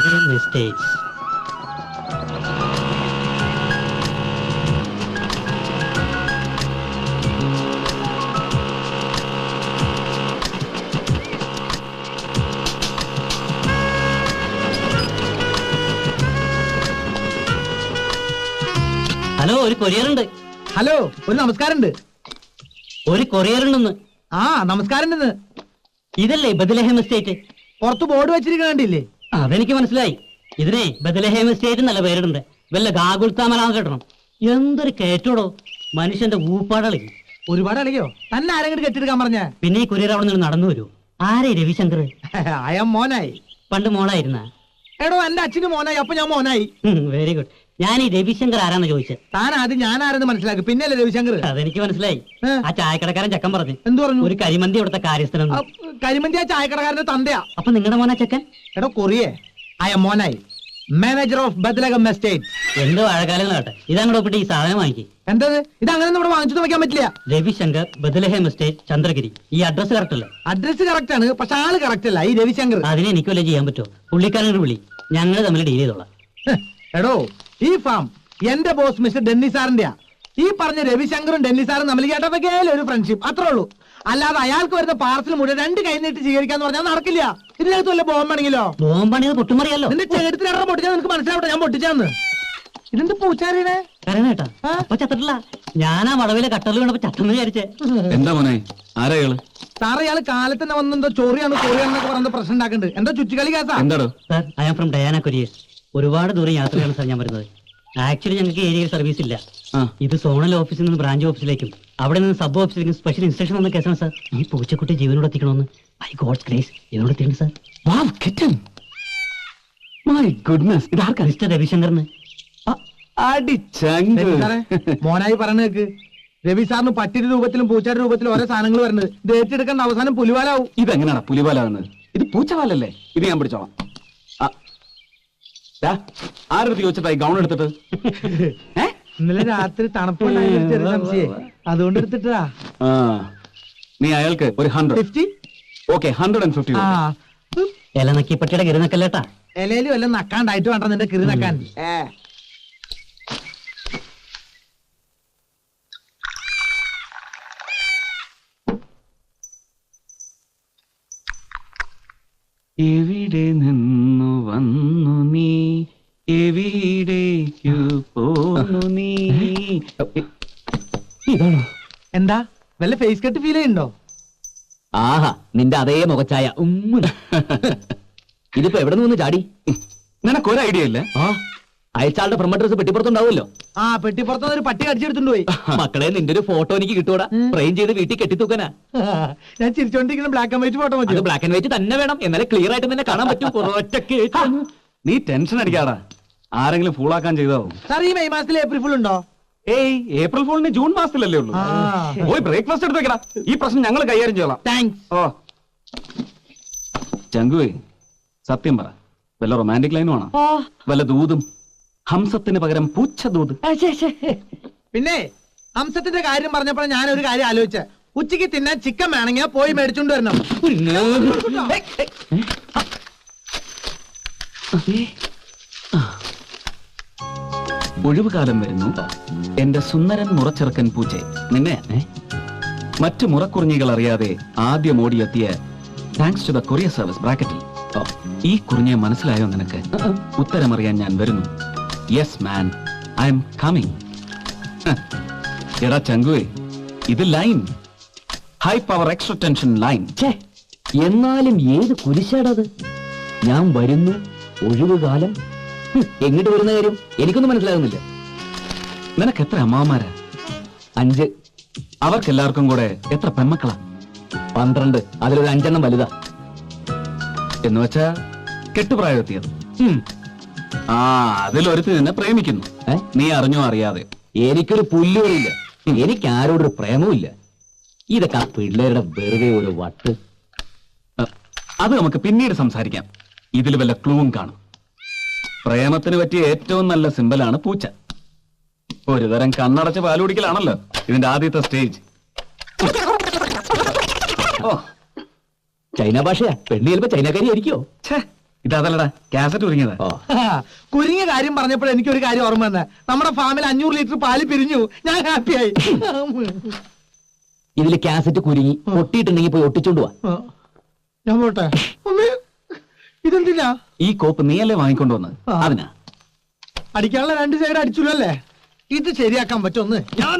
Bethlehem Estates. Hello, ഒരു courier ഉണ്ട്. Hello, ഒരു നമസ്കാരമുണ്ട്. ഒരു കൊറിയർ ഉണ്ടെന്ന്. ആ, നമസ്കാരം. ഇതല്ലേ ബദലഹേം എസ്റ്റേറ്റ്? പുറത്ത് ബോർഡ് വെച്ചിരിക്കണ്ടില്ലേ? അതെനിക്ക് മനസ്സിലായി. ഇതിനെ ബദലഹേം എസ്റ്റേറ്റ് നല്ല പേരിടുണ്ട്. വല്ല ഗാഗുൽത്താമലാന്ന് കേട്ടണം. എന്തൊരു കയറ്റോടോ, മനുഷ്യന്റെ ഊപ്പാടളി. ഒരുപാട് അളിയോ? തന്നെ ആരെങ്കിലും കെട്ടിയെടുക്കാൻ പറഞ്ഞ? പിന്നെ ഈ കൊറിയർ അവിടെ നിന്ന് നടന്നു വരൂ. ആരേ രവിശങ്കർ? അയാം മോനായി. പണ്ട് മോളായിരുന്ന? എടോ, എന്റെ അച്ഛന് മോനായി, അപ്പൊ ഞാൻ മോനായി. Very good. ഞാൻ ഈ രവിശങ്കർ ആരാന്ന് ചോദിച്ചത്. താൻ ആദ്യം ഞാൻ ആരെന്ന് മനസ്സിലാക്കി, പിന്നല്ലേ രവിശങ്കർ. അതെനിക്ക് മനസ്സിലായി. ആ ചായക്കടക്കാരൻ ചക്കൻ പറഞ്ഞു. എന്ത് പറഞ്ഞു? ഒരു കരിമന്തി ഇവിടുത്തെ കാര്യസ്ഥനം. കരിമന്തി ആ ചായക്കടക്കാരന്റെ തന്തയാ. അപ്പൊ നിങ്ങളുടെ മോനാ ചക്കൻ? എടോ കൊറിയേ, അയാം മോനായി, മാനേജർ ഓഫ് ബദലഹം എസ്റ്റേറ്റ്. എന്തോ വാഴക്കാലങ്ങൾ കേട്ടെ. ഇതങ്ങോട്ട് ഒപ്പിട്ട് ഈ സാധനം വാങ്ങിക്കും. എന്തത്? ഇത് അങ്ങനെ ഇവിടെ വാങ്ങിച്ചു വെക്കാൻ പറ്റില്ല. Ravishankar, Bethlehem estate, Chandragiri. ഈ അഡ്രസ് കറക്റ്റ് അല്ലേ? അഡ്രസ് കറക്റ്റ് ആണ്, പക്ഷെ ആള് കറക്റ്റ് അല്ല. ഈ രവിശങ്കർ അതിനെ എനിക്ക് വല്ല ചെയ്യാൻ പറ്റുമോ? പുള്ളിക്കാരനോട് വിളി, ഞങ്ങൾ തമ്മിൽ ഡീൽ ചെയ്തോളാം. എടോ, ഈ ഫാം എന്റെ ബോസ് മിസ്റ്റർ ഡെന്നി സാറിന്റെയാ. ഈ പറഞ്ഞ രവിശങ്കറും ഡെന്നി സാറും തമ്മിൽ കേട്ടതൊക്കെയാലും ഒരു ഫ്രണ്ട്ഷിപ്പ്, അത്രേ ഉള്ളൂ. അല്ലാതെ അയാൾക്ക് വരുന്ന പാർസൽ മുഴുവൻ രണ്ട് കൈ നീട്ടി സ്വീകരിക്കാന്ന് പറഞ്ഞാൽ നടക്കില്ല. ഇതിനകത്ത് വല്ല ബോംബാണെങ്കിലോ? ബോംബാണിത് പൊട്ടുമറിയല്ലോ. നിന്റെ ചേട്ടത്തിനെ പൊട്ടിച്ചാൽ നിനക്ക് മനസ്സിലാവട്ടെ, ഞാൻ പൊട്ടിച്ചാന്ന്. ഇതെന്ത് പൂച്ചാരിയുടെ കരണേട്ടാ? അപ്പൊ ചത്തിട്ടില്ല. ഞാനാ വളവിലെ കട്ടറിൽ വീണപ്പോ ചത്തെന്ന് വിചാരിച്ചേ. എന്താ മോനെ, ആരാള്? സാറേ, ഇയാള് കാലത്ത് തന്നെ വന്നെന്തോ ചൊറിയാന്നൊക്കെ പറയുന്നത് പ്രശ്നം ഉണ്ടാക്കുന്നുണ്ട്. എന്തോ ചുറ്റിക്കളി കേസാ. എന്താടോ? Sir, I am from Diana courier. ഒരുപാട് ദൂരം യാത്രയാണ് സാർ ഞാൻ വരുന്നത്. ആക്ച്വലി ഞങ്ങൾക്ക് ഏരിയയിൽ സർവീസ് ഇല്ല. ഇത് സോണൽ ഓഫീസിൽ നിന്ന് ബ്രാഞ്ച് ഓഫീസിലേക്കും അവിടെ നിന്ന് സബ് ഓഫീസിലേക്കും സ്പെഷ്യൽ ഇൻസ്ട്രക്ഷൻ വന്ന കേസാണ് സാർ. ഈ പൂച്ചക്കുട്ടി ജീവനോട് എത്തിക്കണമെന്ന്. ബൈ ഗോഡ്സ് ഗ്രേസ് ഇതിനോട് എത്തിക്കണം sir. Wow, kitten. My goodness, ഇതാർക്കാ? മിസ്റ്റർ രവിശങ്കറിന്. മോനായി പറഞ്ഞേക്ക്, രവി സാറിന് പട്ടിയുടെ രൂപത്തിലും പൂച്ചയുടെ രൂപത്തിലും ഓരോ സാധനങ്ങൾ വരുന്നത്. ഇത് ഏറ്റെടുക്കേണ്ട അവസാനം പുലിവാലാവും. ഇതെങ്ങനെയാണ് പുലിവാലാവുന്നത്? ഇത് പൂച്ചവാലല്ലേ? ഇത് ഞാൻ പിടിച്ചോളാം. ആരെടുത്ത് ചോദിച്ചിട്ടായി ഗൗൺ എടുത്തിട്ട്? ഇന്നലെ രാത്രി തണുപ്പുണ്ടായ സംശയം, അതുകൊണ്ട് എടുത്തിട്ടാ. നീ അയാൾക്ക് ഒരു 100. ഓക്കെ, 150. ഇല നക്കിപ്പട്ടിയുടെ കിരുനക്കല്ലേട്ടാ. ഇലയിലും എല്ലാം നക്കാണ്ടായിട്ട് വേണ്ട നിന്റെ കിറി നക്കാൻ. എവിടെ നിന്നു വന്നു നീ, എവിടേക്കു പോന്നു നീ? ഇതാണോ? എന്താ വല്ല ഫേസ് കട്ട് ഫീൽ ചെയ്യുന്നുണ്ടോ? ആഹാ, നിന്റെ അതേ മുഖച്ചായ. ഇതിപ്പോ എവിടെ നിന്ന് ചാടി? നിനക്കൊരു ഐഡിയ ഇല്ല? അയച്ചാളുടെ പ്രൊമോട്ടേഴ്സ് പെട്ടിപ്പുറത്തുണ്ടാവുമല്ലോ. ആ, പെട്ടിപ്പുറത്തുനിന്ന് ഒരു പട്ടി കടിച്ചെടുത്തുണ്ട് പോയി. മക്കളെ, നിന്റെ ഒരു ഫോട്ടോ എനിക്ക് കിട്ടൂടാ. ഫ്രെയിം ചെയ്ത് വീട്ടിൽ കെട്ടിത്തൂക്കാനാ. ഞാൻ ചിരിച്ചോണ്ടിരിക്കുന്ന ബ്ലാക്ക് ആൻഡ് വൈറ്റ് ഫോട്ടോ മതി. ബ്ലാക്ക് ആൻഡ് വൈറ്റ് തന്നെ വേണം, എന്നാലേ ക്ലിയർ ആയിട്ട് തന്നെ കാണാൻ പറ്റും. നീ ടെൻഷൻ അടിക്കാടാ, ആരെങ്കിലും ഫൂളാക്കാൻ ചെയ്താവും. സാർ, ഈ മെയ് മാസത്തിൽ ഏപ്രിൽ ഫുൾ ഉണ്ടോ? ഏയ്, ഏപ്രിൽ ഫൂളിന് ജൂൺ മാസത്തിലല്ലേ ഉള്ളൂ. പോയി ബ്രേക്ക്ഫാസ്റ്റ് എടുത്ത് വെക്കടാ. ഈ പ്രശ്നം ഞങ്ങൾ കൈകാര്യം ചെയ്യலாம். താങ്ക്സ്. ഓ ചങ്കുവേ, സത്യം പറ, വല്ല റൊമാൻറ്റിക് ലൈനും ആണോ? വല്ല ദൂതും? ഹംസത്തിന് പകരം പൂച്ച ദൂത്. പിന്നെ ഹംസത്തിന്റെ കാര്യം പറഞ്ഞപ്പോൾ ഞാൻ ഒരു കാര്യം ആലോചിച്ച. ഉച്ചയ്ക്ക് തിന്നാൻ ചിക്കൻ വേണമെങ്കിൽ പോയി മേടിച്ചോണ്ട് വരണം. ഒഴിവുകാലം വരുന്നു എന്റെ സുന്ദരൻ മുറച്ചെറുക്കൻ പൂച്ചെ. നിന്നെ മറ്റു മുറക്കുറിഞ്ഞികൾ അറിയാതെ ആദ്യം ഓടിയെത്തിയ thanks to the courier service ബ്രാക്കറ്റിൽ. ഈ കുറിഞ്ഞെ മനസ്സിലായോ നിനക്ക്? ഉത്തരമറിയാൻ ഞാൻ വരുന്നു. Yes man, I am coming. എടാ ചങ്കുവേ, ഇത് line, high power extra tension line. എന്നാലും ഏത് കുരിശാടത്? ഞാൻ വരുന്നു, ഒഴിവുകാലം. എങ്ങോട്ട് വരുന്ന കാര്യം എനിക്കൊന്നും മനസ്സിലാകുന്നില്ല. നിനക്ക് എത്ര അമ്മാമാരാ? 5. അവർക്കെല്ലാവർക്കും കൂടെ എത്ര പെൺമക്കളാ? 12. അതിലൊരു 5 എണ്ണം വലുതാ. എന്ന് വെച്ചാ കെട്ടുപ്രായം എത്തിയത്. അതിലൊരുത്തി നിന്നെ പ്രേമിക്കുന്നു. നീ അറിഞ്ഞോ അറിയാതെ? എനിക്കൊരു പുല്ലുമില്ല, എനിക്ക് ആരോടൊരു പ്രേമവും ഇല്ല. ഇതൊക്കെ ആ പിള്ളേരുടെ വെറുതെ ഒരു വട്ട്. അത് നമുക്ക് പിന്നീട് സംസാരിക്കാം. ഇതിൽ വല്ല ക്ലൂവും കാണും. പ്രേമത്തിന് പറ്റിയ ഏറ്റവും നല്ല സിമ്പലാണ് പൂച്ച. ഒരു തരം കണ്ണടച്ച് പാലുകുടിക്കലാണല്ലോ ഇതിന്റെ ആദ്യത്തെ സ്റ്റേജ്. ചൈന ഭാഷയാ. പെണ്ണ് ചിലപ്പോ ചൈനക്കാരി ആയിരിക്കോ? ഇതല്ലടാ കാസറ്റ് ഒരുങ്ങിയതാ. കുരുങ്ങിയ കാര്യം പറഞ്ഞപ്പോൾ എനിക്കൊരു കാര്യം ഓർമ്മ വന്നെ. നമ്മുടെ ഫാമിൽ 500 ലിറ്റർ പാല് പിരിഞ്ഞു. ഞാൻ ഹാപ്പിയായി. ഇതില് കാസറ്റ് കുരുങ്ങി പൊട്ടിയിട്ടുണ്ടെങ്കിൽ പോയി ഒട്ടിച്ചോണ്ട് പോവാ. ഞാൻ പോട്ടെ. ഇതെന്തില്ല? ഈ കോപ്പ് നീയല്ലേ വാങ്ങിക്കൊണ്ടുവന്നത്? അതിനാ. അടിക്കാനുള്ള 2 സൈഡ് അടിച്ചുല്ലേ? ഇത് ശരിയാക്കാൻ പറ്റുമെന്ന് ഞാൻ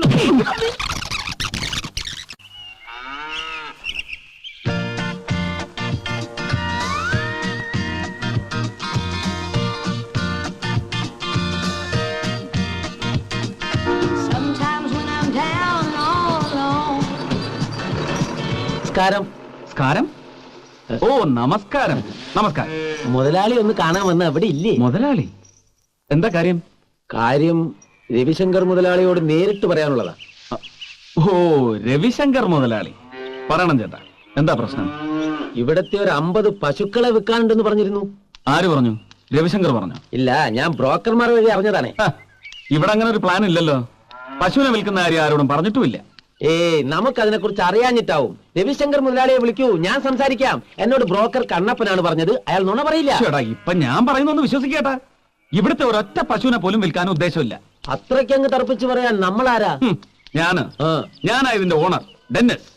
നമസ്കാരം. സ്കാരം? ഓ നമസ്കാരം. നമസ്കാരം. മുതലാളി ഒന്ന് കാണാൻ വന്ന അവിടെ ഇല്ലേ? മുതലാളി എന്താ കാര്യം? കാര്യം രവിശങ്കർ മുതലാളിയോട് നേരിട്ട് പറയാനുള്ളതാ. ഓ രവിശങ്കർ മുതലാളി. പറയണം ചേട്ടാ, എന്താ പ്രശ്നം? ഇവിടത്തെ ഒരു 50 പശുക്കളെ വിൽക്കാനുണ്ടെന്ന് പറഞ്ഞിരുന്നു. ആര് പറഞ്ഞു? രവിശങ്കർ പറഞ്ഞു? ഇല്ല, ഞാൻ ബ്രോക്കർമാർ വഴി അറിഞ്ഞതാണേ. ഇവിടെ അങ്ങനെ ഒരു പ്ലാൻ ഇല്ലല്ലോ. പശുവിനെ വിൽക്കുന്ന കാര്യം ആരോടും പറഞ്ഞിട്ടുമില്ല. നമുക്കതിനെ കുറിച്ച് അറിയാഞ്ഞിട്ടാവും. രവിശങ്കർ മുതലാളിയെ വിളിക്കൂ, ഞാൻ സംസാരിക്കാം. എന്നോട് ബ്രോക്കർ കണ്ണപ്പനാണ് പറഞ്ഞത്. അയാൾ നുണ പറയില്ല. ചേട്ടാ ഇപ്പൊ ഞാൻ പറയുന്നൊന്ന് വിശ്വസിക്കേട്ടാ. ഇവിടുത്തെ ഒരൊറ്റ പശുവിനെ പോലും വിൽക്കാൻ ഉദ്ദേശമില്ല. അത്രയ്ക്കങ്ങ് തറപ്പിച്ച് പറയാൻ നമ്മളാരാ? ഞാനാ ഇതിന്റെ ഓണർ ഡെന്നിസ്.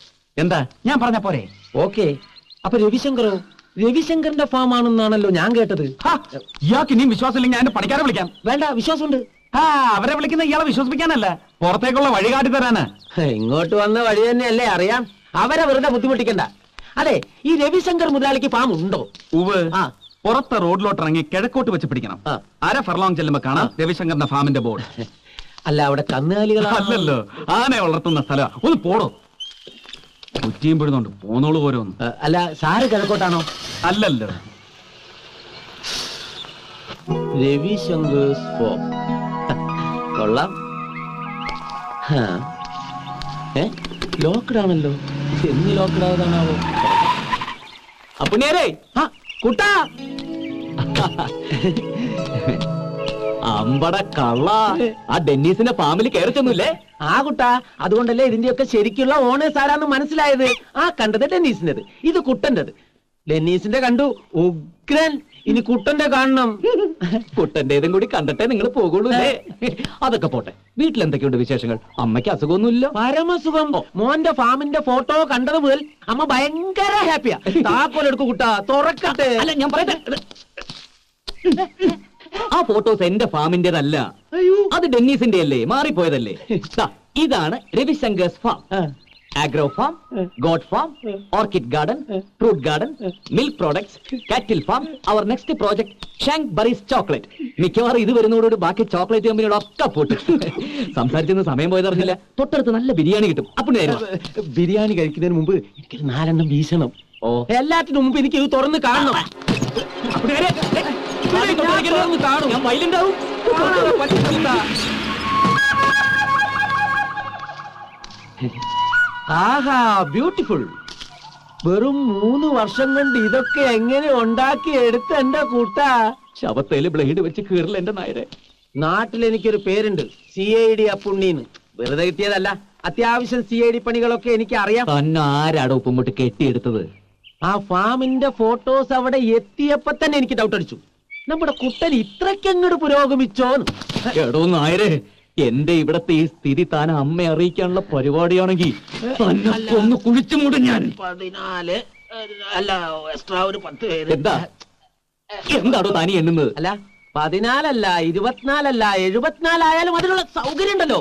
എന്താ ഞാൻ പറഞ്ഞ പോരെ? ഓക്കെ. അപ്പൊ രവിശങ്കറോ? രവിശങ്കറിന്റെ ഫാം ആണെന്നാണല്ലോ ഞാൻ കേട്ടത്. ഇയാൾക്ക് ഇനിയും വിശ്വാസം ഇല്ലെങ്കിൽ ഞാൻ എന്റെ പണിക്കാരെ വിളിക്കാം. വേണ്ട, വിശ്വാസമുണ്ട്. അവരെ വിളിക്കുന്ന ഇയാളെ വിശ്വസിപ്പിക്കാനല്ല, പുറത്തേക്കുള്ള വഴി കാട്ടി തരാനാ. ഇങ്ങോട്ട് വന്ന വഴി തന്നെയല്ലേ അറിയാം. അവരെ വെറുതെ ബുദ്ധിമുട്ടിക്കണ്ട. അതെ, ഈ രവിശങ്കർ മുതലാളിക്ക് ഫാം ഉണ്ടോ? ഉവ്. പുറത്തെ റോഡിലോട്ട് ഇറങ്ങി കിഴക്കോട്ട് വെച്ച് പിടിക്കണം. അര ഫർലോങ് ചെല്ലുമ്പോ കാണാം രവിശങ്കറിന്റെ ഫാമിന്റെ ബോർഡ്. അല്ല, അവിടെ കന്നുകാലികൾ അല്ലല്ലോ, ആനയെ വളർത്തുന്ന സ്ഥലം. ഒന്ന് പോടോ. കുറ്റിയും പിടുന്നുണ്ട്, പോന്നോളൂ ഓരോന്ന്. അല്ല, സാറ് കിഴക്കോട്ടാണോ? അല്ലല്ലോ. രവിശങ്കേഴ്സ് ഫാം കൊള്ളാം. ലോക്ക്ഡ് ആണല്ലോ. എന്ന് ലോക്ക്ഡ് ആയതാണാവോ? അപ്പുണ്ണിയാരേ, കുട്ടാ, അമ്പട കള്ള, ആ ഡെന്നീസിന്റെ ഫാമിലി കയറിച്ചൊന്നുമില്ലേ? ആ കുട്ടാ, അതുകൊണ്ടല്ലേ ഇതിന്റെയൊക്കെ ശരിക്കുള്ള ഓണേഴ്സ് ആരാന്ന് മനസ്സിലായത്. ആ കണ്ടത് ഡെന്നീസിന്റേത്, ഇത് കുട്ടന്റേത്. ഡെന്നീസിന്റെ കണ്ടു, ഉഗ്രൻ. ഇനി കുട്ടന്റെ കാണണം. കുട്ടന്റേതും കൂടി കണ്ടിട്ടേ നിങ്ങൾ പോകുള്ളൂ. അതൊക്കെ പോട്ടെ, വീട്ടിലെന്തൊക്കെയുണ്ട് വിശേഷങ്ങൾ? അമ്മയ്ക്ക് അസുഖമൊന്നുമില്ല? പരമസുഖം. മോന്റെ ഫാമിന്റെ ഫോട്ടോ കണ്ടത് മുതൽ അമ്മ ഭയങ്കര ഹാപ്പിയാ. താക്കോലെടുക്കു കുട്ടാ, തുറക്കട്ടെ. അല്ല, ഞാൻ പറയട്ടെ, ആ ഫോട്ടോസ് എന്റെ ഫാമിന്റേതല്ല, അത് ഡെന്നീസിന്റെ അല്ലേ, മാറിപ്പോയതല്ലേ. ഇതാണ് Ravishankar's farm. Agro farm, goat farm, orchid garden, fruit garden, milk products, cattle farm. അവർ നെക്സ്റ്റ് പ്രോജക്ട് ഷാങ്ക് ബറീസ് ചോക്ലേറ്റ്. മിക്കവാറും ഇത് വരുന്നതോട് ബാക്കി ചോക്ലേറ്റ് കമ്പനിയുടെ ഒക്കെ പോട്ട്. സംസാരിച്ചെന്ന് സമയം പോയതറിഞ്ഞില്ല. തൊട്ടടുത്ത് നല്ല ബിരിയാണി കിട്ടും. അപ്പുണ്ണിയായിരുന്നു. ബിരിയാണി കഴിക്കുന്നതിന് മുമ്പ് എനിക്ക് 4 വീശണം. എല്ലാറ്റിനും മുമ്പ് എനിക്ക് ഇത് തുറന്ന് കാണണം. ഞാൻ വൈലുണ്ടാവും. ആഹാ, ബ്യൂട്ടിഫുൾ. വെറും 3 വർഷം കൊണ്ട് ഇതൊക്കെ എങ്ങനെ ഉണ്ടാക്കി എടുത്ത് എന്റെ കൂട്ടാ. ശവത്തേല് ബ്ലേഡ് വെച്ച് കീറില്ല എന്റെ നായരെ. നാട്ടിൽ എനിക്കൊരു പേരുണ്ട്, CID അപ്പുണ്ണീന്ന്. വെറുതെ കിട്ടിയതല്ല, അത്യാവശ്യം CID പണികളൊക്കെ എനിക്ക് അറിയാം. തന്നെ ആരാടോ ഉപ്പുമുട്ട് കെട്ടിയെടുത്തത്? ആ ഫാമിന്റെ ഫോട്ടോസ് അവിടെ എത്തിയപ്പോ തന്നെ എനിക്ക് ഡൗട്ട് അടിച്ചു. നമ്മുടെ കുട്ടൻ ഇത്രയ്ക്കങ്ങോട്ട് പുരോഗമിച്ചോന്ന്. എടോ നായരെ, എന്റെ ഇവിടത്തെ ഈ സ്ഥിതി താൻ അമ്മയെ അറിയിക്കാനുള്ള പരിപാടിയാണെങ്കിൽ ഒന്ന് കുഴിച്ചു മൂടും ഞാൻ. 14 അല്ല, എക്സ്ട്രാ ഒരു 10 പേര്. എന്താണോ താനി എണ്ണുന്നത്? അല്ല, 14 അല്ല, 24 അല്ല, 74 ആയാലും അതിനുള്ള സൗകര്യം ഉണ്ടല്ലോ.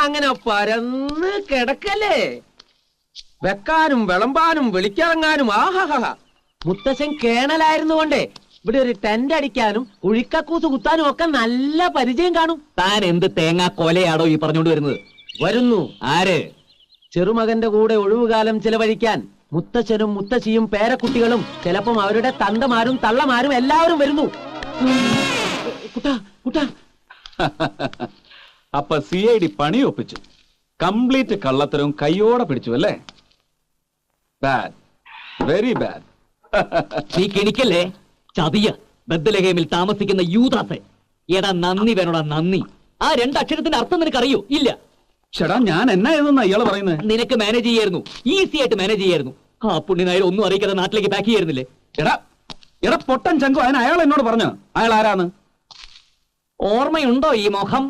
അങ്ങനെ പരന്ന് കിടക്കല്ലേ. വെക്കാനും വിളമ്പാനും വിളിക്കിറങ്ങാനും. ആഹാ, മുത്തശ്ശൻ കേണലായിരുന്നു കൊണ്ടേ ഇവിടെ ഒരു ടെന്റ് അടിക്കാനും കുഴിക്കക്കൂസ് കുത്താനും ഒക്കെ നല്ല പരിചയം കാണും. താൻ എന്ത് തേങ്ങാ കൊലയാടോ ഈ പറഞ്ഞുകൊണ്ട് വരുന്നത്? വരുന്നു. ആര്? ചെറുമകന്റെ കൂടെ ഒഴിവുകാലം ചെലവഴിക്കാൻ മുത്തച്ഛനും മുത്തശ്ശിയും പേരക്കുട്ടികളും, ചിലപ്പം അവരുടെ തന്തമാരും തള്ളമാരും എല്ലാവരും വരുന്നു. കുട്ടാ, കുട്ടാ. അപ്പൊ CID പണി ഒപ്പിച്ചു. കംപ്ലീറ്റ് കള്ളത്തരവും കയ്യോടെ പിടിച്ചു അല്ലേ? Bad, very bad. നീ കിണിക്കല്ലേ? ചതിയ ബദ്ദലഹേമിൽ താമസിക്കുന്ന യൂദാസെ. എടാ നന്ദി വേണോടാ, നന്ദി. ആ 2 അക്ഷരത്തിന്റെ അർത്ഥം നിനക്ക് അറിയോ? ഇല്ല. ചേട്ടാ, ഞാൻ എന്നാ ഏതെന്നാ ഇയാള് പറയുന്നത്? നിനക്ക് മാനേജ് ചെയ്യായിരുന്നു, ഈസി ആയിട്ട് മാനേജ് ചെയ്യായിരുന്നു. ആ പുണ്യനായർ ഒന്നും അറിയിക്കാതെ നാട്ടിലേക്ക് പാക്ക് ചെയ്യായിരുന്നില്ലേ? എടാ, എടാ പൊട്ടൻ ചങ്കു, അതിന് അയാൾ എന്നോട് പറഞ്ഞു. അയാൾ ആരാന്ന്? ഓർമ്മയുണ്ടോ ഈ മുഖം?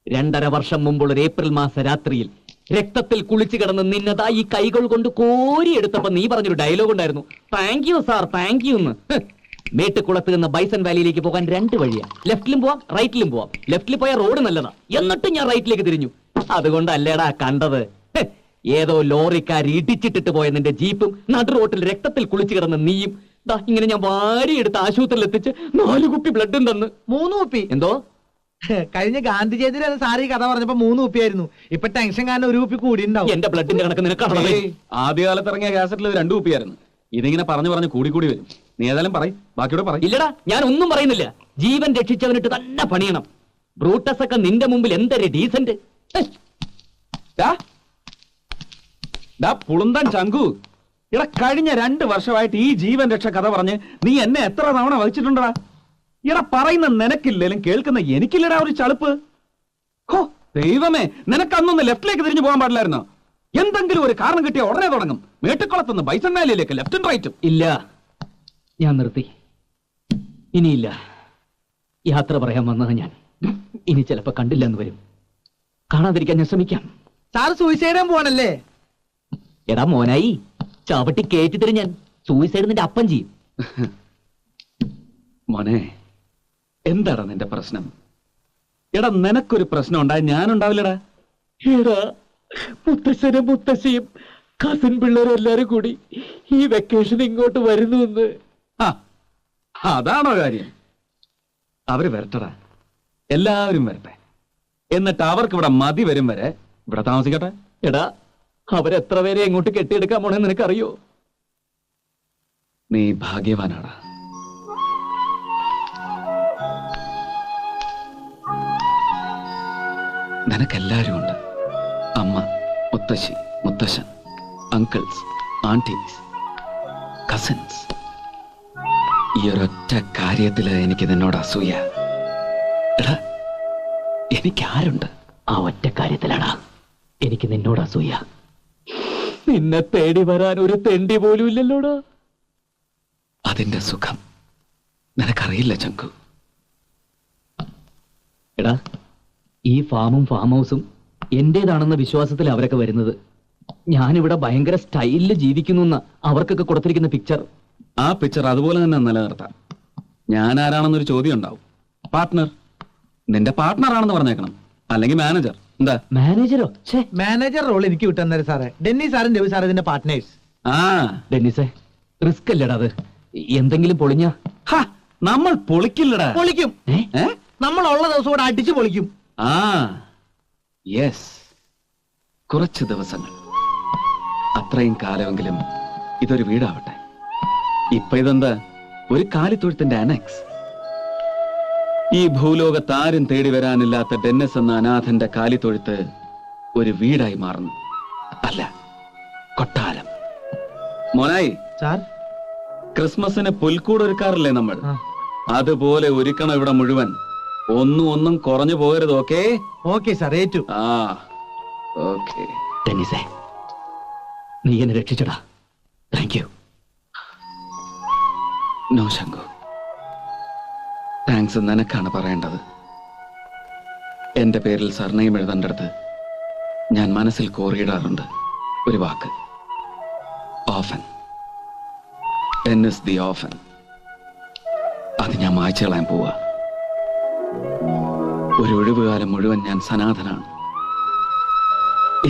2.5 വർഷം മുമ്പുള്ള ഒരു ഏപ്രിൽ മാസ രാത്രിയിൽ രക്തത്തിൽ കുളിച്ചു കിടന്ന് നിന്നതാ ഈ കൈകൾ കൊണ്ട് കോരിയെടുത്തപ്പോ നീ പറഞ്ഞൊരു ഡയലോഗ് ഉണ്ടായിരുന്നു, thank you sir, thank you എന്ന്. മേട്ടുകുളത്ത് നിന്ന് ബൈസൺ വാലിയിലേക്ക് പോകാൻ 2 വഴിയാ. ലെഫ്റ്റിലും പോവാം, റൈറ്റിലും പോവാം. ലെഫ്റ്റിൽ പോയ റോഡ് നല്ലതാ, എന്നിട്ടും ഞാൻ റൈറ്റിലേക്ക് തിരിഞ്ഞു. അതുകൊണ്ടല്ലേടാ കണ്ടത്. ഏതോ ലോറിക്കാർ ഇടിച്ചിട്ടിട്ട് പോയ നിന്റെ ജീപ്പും നടു റോട്ടിൽ രക്തത്തിൽ കുളിച്ചു കിടന്ന് നീയും ദാ ഇങ്ങനെ ഞാൻ വാരിയെടുത്ത് ആശുപത്രിയിൽ എത്തിച്ച് 4 കുപ്പി ബ്ലഡും തന്ന്. 3 കുപ്പി. എന്തോ കഴിഞ്ഞ ഗാന്ധി ജയന്തിയിലാണ് സാറി കഥ പറഞ്ഞപ്പോ 3 കുപ്പിയായിരുന്നു. ഇപ്പൊ ടെൻഷൻ കാരണം 1 കുപ്പി കൂടി ഉണ്ടാവും. എന്റെ ബ്ലഡിന്റെ കണക്ക് നിനക്കാണോ? ആദ്യകാലത്ത് ഇറങ്ങിയ കാസറ്റിൽ 2 കുപ്പിയായിരുന്നു. ഇതിങ്ങനെ പറഞ്ഞു കൂടി വരും. നീ ഏതായാലും പറയും, ബാക്കിയോടെ പറയും. ഇല്ലടാ, ഞാൻ ഒന്നും പറയുന്നില്ല. ജീവൻ രക്ഷിച്ചവനിട്ട് തന്നെ പണിയണം. ബ്രൂട്ടസ് ഒക്കെ നിന്റെ മുമ്പിൽ എന്തൊരു ഡീസന്റ്. പുളുന്തൻ ചങ്കു, ഇട കഴിഞ്ഞ 2 വർഷമായിട്ട് ഈ ജീവൻ രക്ഷ കഥ പറഞ്ഞ് നീ എന്നെ എത്ര തവണ വഹിച്ചിട്ടുണ്ടടാ? ഇട പറയുന്ന നിനക്കില്ലേലും കേൾക്കുന്ന എനിക്കില്ലടാ ഒരു ചളുപ്പ്. ഹോ ദൈവമേ, നിനക്കന്നൊന്ന് ലെഫ്റ്റിലേക്ക് തിരിഞ്ഞു പോകാൻ പാടില്ലായിരുന്നോ? എന്തെങ്കിലും ഒരു കാരണം കിട്ടിയ ഉടനെ തുടങ്ങും. മേട്ടുക്കുളത്തുനിന്ന് ബൈസൺ വാലിയിലേക്ക് ലെഫ്റ്റും റൈറ്റും. ഇല്ല, ഞാൻ നിർത്തി. ഇനിയില്ല. യാത്ര പറയാൻ വന്നത് ഞാൻ. ഇനി ചിലപ്പോ കണ്ടില്ല എന്ന് വരും. കാണാതിരിക്കാൻ ഞാൻ ശ്രമിക്കാം. സാർ സൂയിസൈഡ് പോവാണല്ലേ? എടാ മോനായി, ചവിട്ടി കേറ്റി തരും ഞാൻ. സൂയിസൈഡ് നിന്റെ അപ്പം ചെയ്യും. മോനെ, എന്താടാ നിന്റെ പ്രശ്നം? എടാ നിനക്കൊരു പ്രശ്നം ഉണ്ടായി ഞാനുണ്ടാവില്ലടാ. എടാ, മുത്തശ്ശനും മുത്തശ്ശിയും കസിൻ പിള്ളേരും എല്ലാരും കൂടി ഈ വെക്കേഷൻ ഇങ്ങോട്ട് വരുന്നു എന്ന്. അതാണോ കാര്യം? അവര് വരട്ടടാ, എല്ലാവരും വരട്ടെ. എന്നിട്ട് അവർക്ക് ഇവിടെ മതി വരും വരെ ഇവിടെ താമസിക്കട്ടെ. എടാ, അവരെത്ര പേരെ എങ്ങോട്ട് കെട്ടിയെടുക്കാൻ പോണെന്ന് നിനക്കറിയോ? നീ ഭാഗ്യവാനാടാ. നിനക്കെല്ലാരും ഉണ്ട്. അമ്മ, മുത്തശ്ശി, മുത്തശ്ശൻ, അങ്കിൾസ്, ആന്റീസ്, കസിൻസ്. ഈ ഒരൊറ്റ കാര്യത്തില് എനിക്ക് നിന്നോട് അസൂയ. എടാ, എനിക്കാരുണ്ട്? ആ ഒറ്റ കാര്യത്തിലാടാ എനിക്ക് നിന്നോട് അസൂയ. നിന്നെ തേടി വരാൻ ഒരു തെണ്ടി പോലും ഇല്ലല്ലോടാ. അതിന്റെ സുഖം നിനക്കറിയില്ല ചങ്കു. എടാ, ഈ ഫാമും ഫാം ഹൗസും എന്റേതാണെന്ന വിശ്വാസത്തിൽ അവരൊക്കെ വരുന്നത്. ഞാനിവിടെ ഭയങ്കര സ്റ്റൈലില് ജീവിക്കുന്നു എന്ന അവർക്കൊക്കെ കൊടുത്തിരിക്കുന്ന പിക്ചർ. ആ പിക്ചർ അതുപോലെ തന്നെ നിലനിർത്താം. ഞാൻ ആരാണെന്നൊരു ചോദ്യം ഉണ്ടാവും. പാർട്ട്ണർ, നിന്റെ പാർട്ട്ണർ ആണെന്ന് പറഞ്ഞേക്കണം, അല്ലെങ്കിൽ മാനേജർ. എന്താ? മാനേജരോ? മാനേജർ റോൾ എനിക്ക് വിട്ടുതന്നേരം സാറേ. ഡെന്നി സാറും രവി സാർ ഇതിന്റെ പാർട്ട്നേഴ്സ്. ഡെന്നിസേ, റിസ്ക് അല്ലേടാ അത്? എന്തെങ്കിലും പൊളിഞ്ഞ നമ്മൾ പൊളിക്കില്ലടാ. പൊളിക്കും. നമ്മൾ ഉള്ള ദിവസം കൂടെ അടിച്ചു പൊളിക്കും. യെസ്, കുറച്ച് ദിവസങ്ങൾ, അത്രയും കാലമെങ്കിലും ഇതൊരു വീടാവട്ടെ. ഇപ്പൊ ഇതെന്താ, ഒരു കാലിത്തൊഴുത്തിന്റെ അനക്സ്. ഈ ഭൂലോകത്ത് ആരും തേടി വരാനില്ലാത്ത ഡെന്നിസ് എന്ന അനാഥന്റെ കാലിത്തൊഴുത്ത് ഒരു വീടായി മാറുന്നു. അല്ല, കൊട്ടാരം. മോനായി, സാർ ക്രിസ്മസിന് പുൽക്കൂട് ഒരുക്കാറില്ലേ നമ്മൾ? അതുപോലെ ഒരുക്കണം ഇവിടെ മുഴുവൻ. ഒന്നും കുറഞ്ഞു പോകരുത്. ഓക്കേ? ഓക്കെ സാർ, ഏറ്റു. ഓക്കേ. ഡെന്നിസേ, നീ എന്നെ രക്ഷിച്ചടാ. Thank you. No Shanku, thanks നിനക്കാണ് പറയേണ്ടത്. എന്റെ പേരിൽ സർനെയിം എഴുതേണ്ടടുത്ത് ഞാൻ മനസ്സിൽ കോറിയിടാറുണ്ട് ഒരു വാക്ക്, ഓഫൻ. Dennis the orphan. അത് ഞാൻ മായ്ച്ചു കളയാൻ പോവാ. ഒരു ഒഴിവുകാലം മുഴുവൻ ഞാൻ സനാഥനാണ്.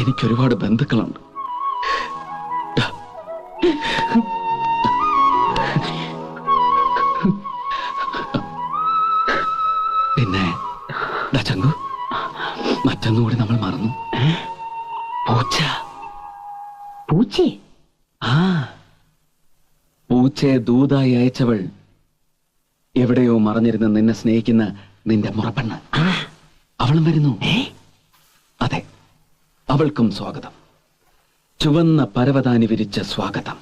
എനിക്കൊരുപാട് ബന്ധുക്കളുണ്ട്. പിന്നെ ചങ്കു, മറ്റൊന്നുകൂടി നമ്മൾ മറന്നു. പൂച്ച. പൂച്ചേ? പൂച്ചയെ ദൂതായി അയച്ചവൾ എവിടെയോ മറഞ്ഞിരുന്ന് നിന്നെ സ്നേഹിക്കുന്ന നിന്റെ മുറപ്പെണ്ണ്. അവളും വരുന്നു. അതെ, അവൾക്കും സ്വാഗതം. ചുവന്ന പരവതാനി വിരിച്ച സ്വാഗതം.